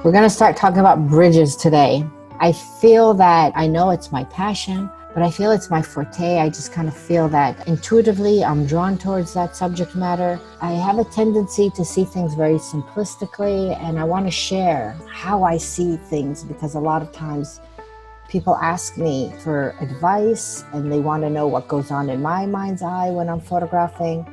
We're going to start talking about bridges today. I feel that I know it's my passion, but I feel it's my forte. I just kind of feel that intuitively I'm drawn towards that subject matter. I have a tendency to see things very simplistically, and I want to share how I see things because a lot of times people ask me for advice and they want to know what goes on in my mind's eye when I'm photographing.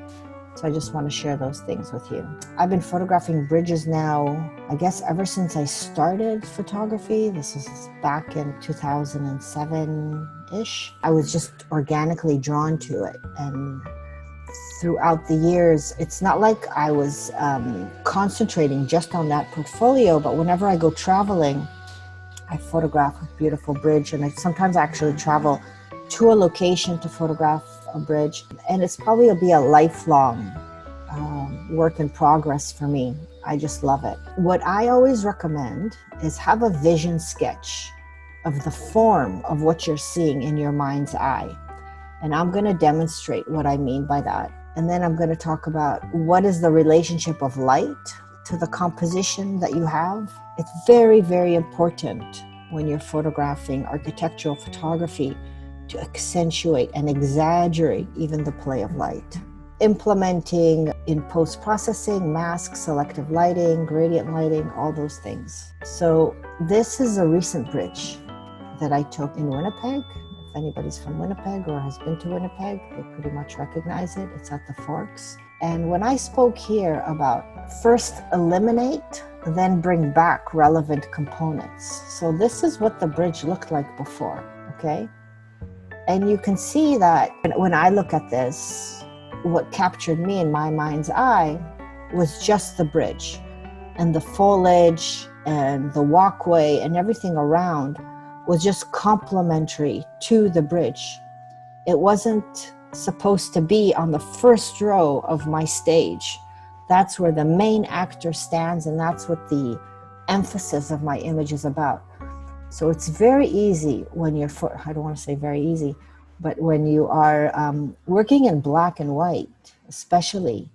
So I just want to share those things with you. I've been photographing bridges now, I guess ever since I started photography. This was back in 2007-ish. I was just organically drawn to it. And throughout the years, it's not like I was concentrating just on that portfolio, but whenever I go traveling, I photograph a beautiful bridge, and I sometimes actually travel to a location to photograph a bridge, and it's probably will be a lifelong work in progress for me. I just love it. What I always recommend is have a vision sketch of the form of what you're seeing in your mind's eye, and I'm going to demonstrate what I mean by that, and then I'm going to talk about what is the relationship of light to the composition that you have. It's very, very important when you're photographing architectural photography to accentuate and exaggerate even the play of light. Implementing in post-processing, mask, selective lighting, gradient lighting, all those things. So this is a recent bridge that I took in Winnipeg. If anybody's from Winnipeg or has been to Winnipeg, they pretty much recognize it. It's at the Forks. And when I spoke here about first eliminate, then bring back relevant components. So this is what the bridge looked like before, okay? And you can see that when I look at this, what captured me in my mind's eye was just the bridge and the foliage and the walkway and everything around was just complementary to the bridge. It wasn't supposed to be on the first row of my stage. That's where the main actor stands, and that's what the emphasis of my image is about. So it's very easy when you're, I don't want to say very easy, but when you are working in black and white, especially,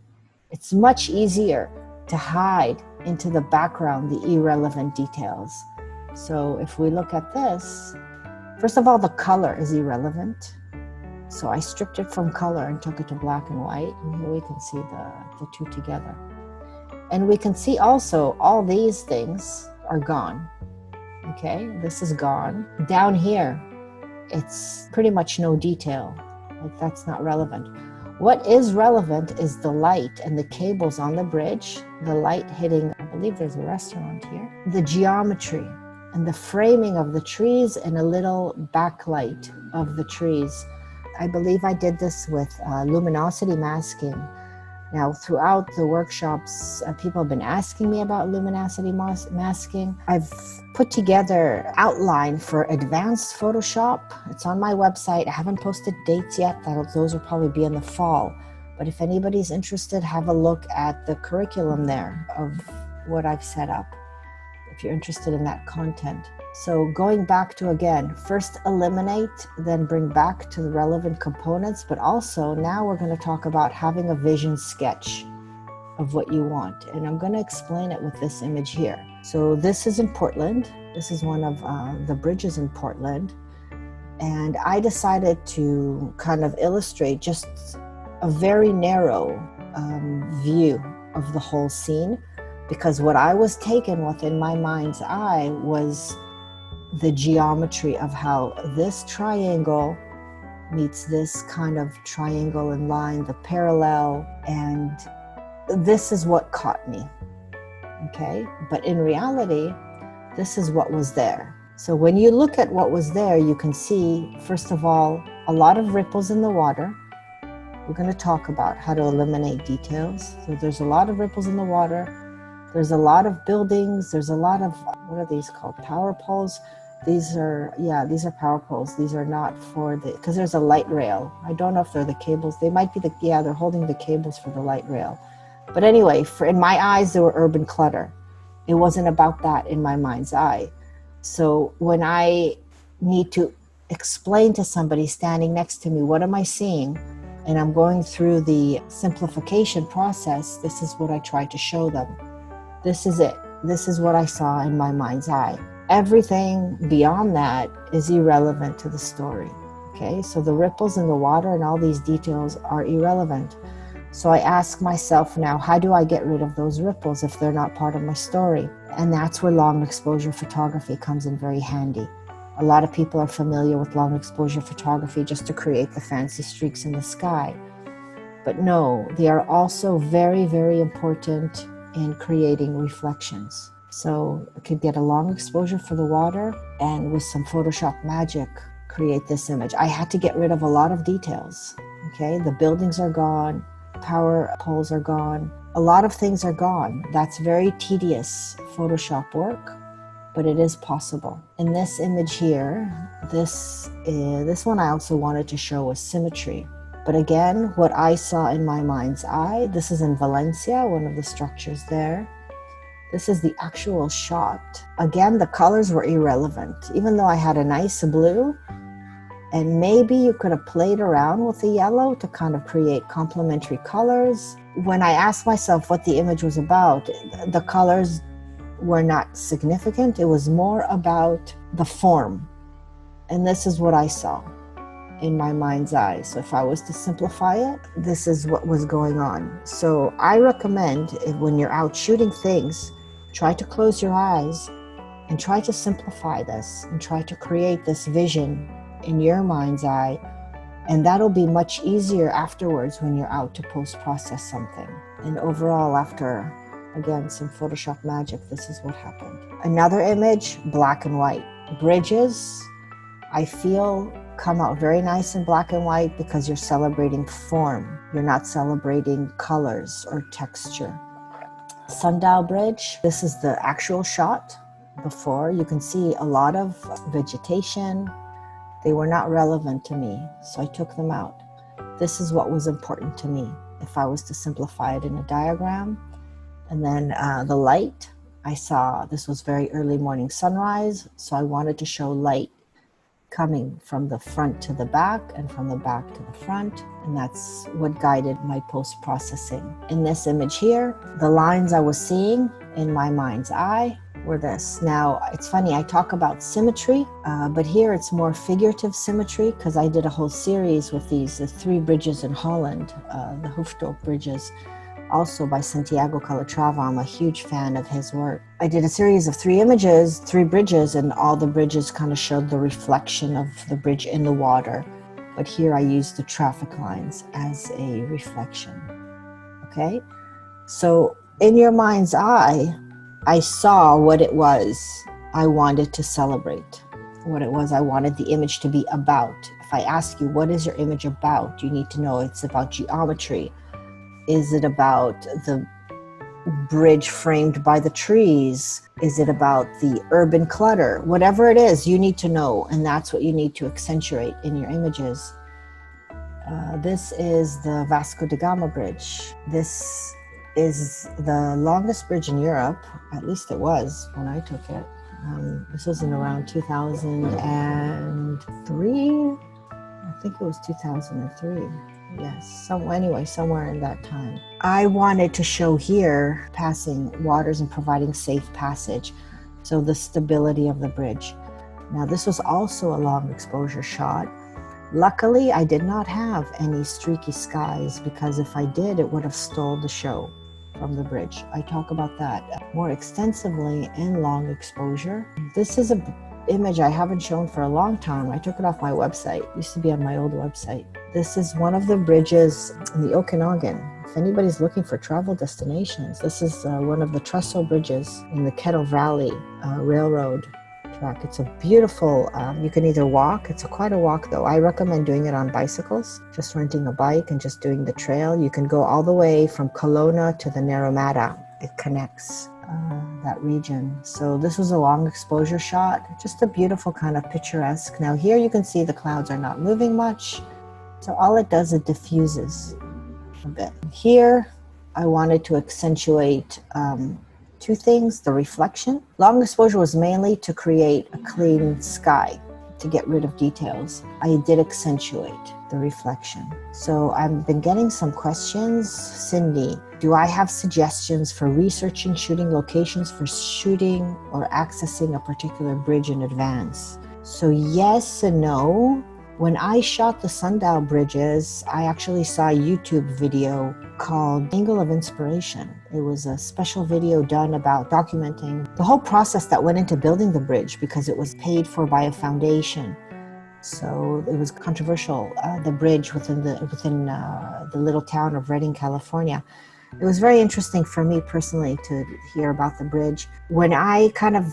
it's much easier to hide into the background the irrelevant details. So if we look at this, first of all, the color is irrelevant. So I stripped it from color and took it to black and white. And here we can see the two together. And we can see also all these things are gone. Okay, this is gone. Down here, it's pretty much no detail. Like that's not relevant. What is relevant is the light and the cables on the bridge, the light hitting, I believe there's a restaurant here, the geometry and the framing of the trees and a little backlight of the trees. I believe I did this with luminosity masking. Now, throughout the workshops, people have been asking me about luminosity masking. I've put together outline for advanced Photoshop. It's on my website. I haven't posted dates yet. Those will probably be in the fall. But if anybody's interested, have a look at the curriculum there of what I've set up, if you're interested in that content. So going back to, again, first eliminate, then bring back to the relevant components, but also now we're going to talk about having a vision sketch of what you want. And I'm going to explain it with this image here. So this is in Portland. This is one of the bridges in Portland. And I decided to kind of illustrate just a very narrow view of the whole scene, because what I was taken with in my mind's eye was the geometry of how this triangle meets this kind of triangle and line, the parallel, and this is what caught me, okay? But in reality, this is what was there. So when you look at what was there, you can see, first of all, a lot of ripples in the water. We're going to talk about how to eliminate details. So there's a lot of ripples in the water. There's a lot of buildings. There's a lot of, what are these called? Power poles. These are power poles. These are not for the, because there's a light rail. I don't know if they're the cables. They might be they're holding the cables for the light rail. But anyway, in my eyes, they were urban clutter. It wasn't about that in my mind's eye. So when I need to explain to somebody standing next to me, what am I seeing? And I'm going through the simplification process, this is what I try to show them. This is it. this is what I saw in my mind's eye. Everything beyond that is irrelevant to the story. Okay, so the ripples in the water and all these details are irrelevant. So I ask myself now, how do I get rid of those ripples if they're not part of my story? And that's where long exposure photography comes in very handy. A lot of people are familiar with long exposure photography just to create the fancy streaks in the sky. But no, they are also very, very important in creating reflections. So I could get a long exposure for the water and with some Photoshop magic, create this image. I had to get rid of a lot of details. Okay, the buildings are gone, power poles are gone, a lot of things are gone. That's very tedious Photoshop work, but it is possible. In this image here, this one I also wanted to show was symmetry. But again, what I saw in my mind's eye, this is in Valencia, one of the structures there. This is the actual shot. Again, the colors were irrelevant. Even though I had a nice blue, and maybe you could have played around with the yellow to kind of create complementary colors. When I asked myself what the image was about, the colors were not significant. It was more about the form. And this is what I saw in my mind's eye. So if I was to simplify it, this is what was going on. So I recommend when you're out shooting things, try to close your eyes and try to simplify this and try to create this vision in your mind's eye. And that'll be much easier afterwards when you're out to post-process something. And overall, after, again, some Photoshop magic, this is what happened. Another image, black and white. Bridges, I feel, come out very nice in black and white because you're celebrating form. You're not celebrating colors or texture. Sundial Bridge, this is the actual shot before. You can see a lot of vegetation. They were not relevant to me, so I took them out. This is what was important to me, if I was to simplify it in a diagram. And then the light, I saw this was very early morning sunrise, so I wanted to show light coming from the front to the back and from the back to the front, and that's what guided my post-processing. In this image here, the lines I was seeing in my mind's eye were this. Now, it's funny, I talk about symmetry, but here it's more figurative symmetry because I did a whole series with these three bridges in Holland, the Hoofddorp bridges, also by Santiago Calatrava. I'm a huge fan of his work. I did a series of three bridges, and all the bridges kind of showed the reflection of the bridge in the water. But here I used the traffic lines as a reflection. Okay? So in your mind's eye, I saw what it was I wanted to celebrate, what it was I wanted the image to be about. If I ask you, what is your image about? You need to know it's about geometry. Is it about the bridge framed by the trees? Is it about the urban clutter? Whatever it is, you need to know, and that's what you need to accentuate in your images. This is the Vasco da Gama Bridge. This is the longest bridge in Europe, at least it was when I took it. This was in around 2003. I think it was 2003. Yes, somewhere in that time. I wanted to show here passing waters and providing safe passage, so the stability of the bridge. Now this was also a long exposure shot. Luckily, I did not have any streaky skies because if I did, it would have stole the show from the bridge. I talk about that more extensively in long exposure. This is an image I haven't shown for a long time. I took it off my website. It used to be on my old website. This is one of the bridges in the Okanagan. If anybody's looking for travel destinations, this is one of the trestle bridges in the Kettle Valley Railroad track. It's a beautiful, you can either walk, it's quite a walk though. I recommend doing it on bicycles, just renting a bike and just doing the trail. You can go all the way from Kelowna to the Naramata. It connects that region. So this was a long exposure shot, just a beautiful kind of picturesque. Now here you can see the clouds are not moving much. So all it does, it diffuses a bit. Here, I wanted to accentuate two things, the reflection. Long exposure was mainly to create a clean sky, to get rid of details. I did accentuate the reflection. So I've been getting some questions. Cindy, do I have suggestions for researching shooting locations for shooting or accessing a particular bridge in advance? So yes and no. When I shot the sundial bridges, I actually saw a YouTube video called Angle of Inspiration. It was a special video done about documenting the whole process that went into building the bridge, because it was paid for by a foundation. So it was controversial, the bridge within the little town of Redding, California. It was very interesting for me personally to hear about the bridge. When I kind of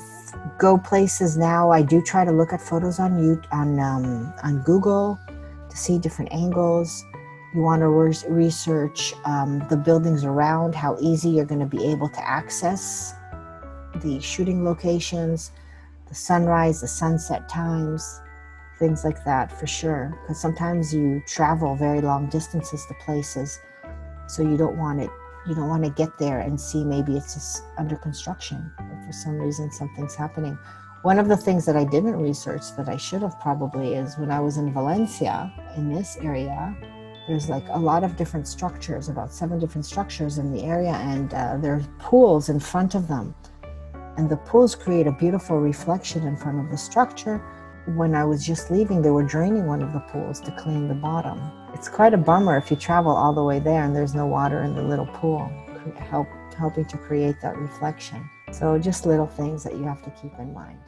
go places now, I do try to look at photos on Google to see different angles. You want to research the buildings around, how easy you're going to be able to access the shooting locations, the sunrise, the sunset times, things like that for sure. Because sometimes you travel very long distances to places, so you don't want to get there and see maybe it's just under construction, or for some reason something's happening. One of the things that I didn't research that I should have probably is when I was in Valencia, in this area, there's like a lot of different structures, about 7 different structures in the area, and there are pools in front of them. And the pools create a beautiful reflection in front of the structure. When I was just leaving, they were draining one of the pools to clean the bottom. It's quite a bummer if you travel all the way there and there's no water in the little pool, helping to create that reflection. So just little things that you have to keep in mind.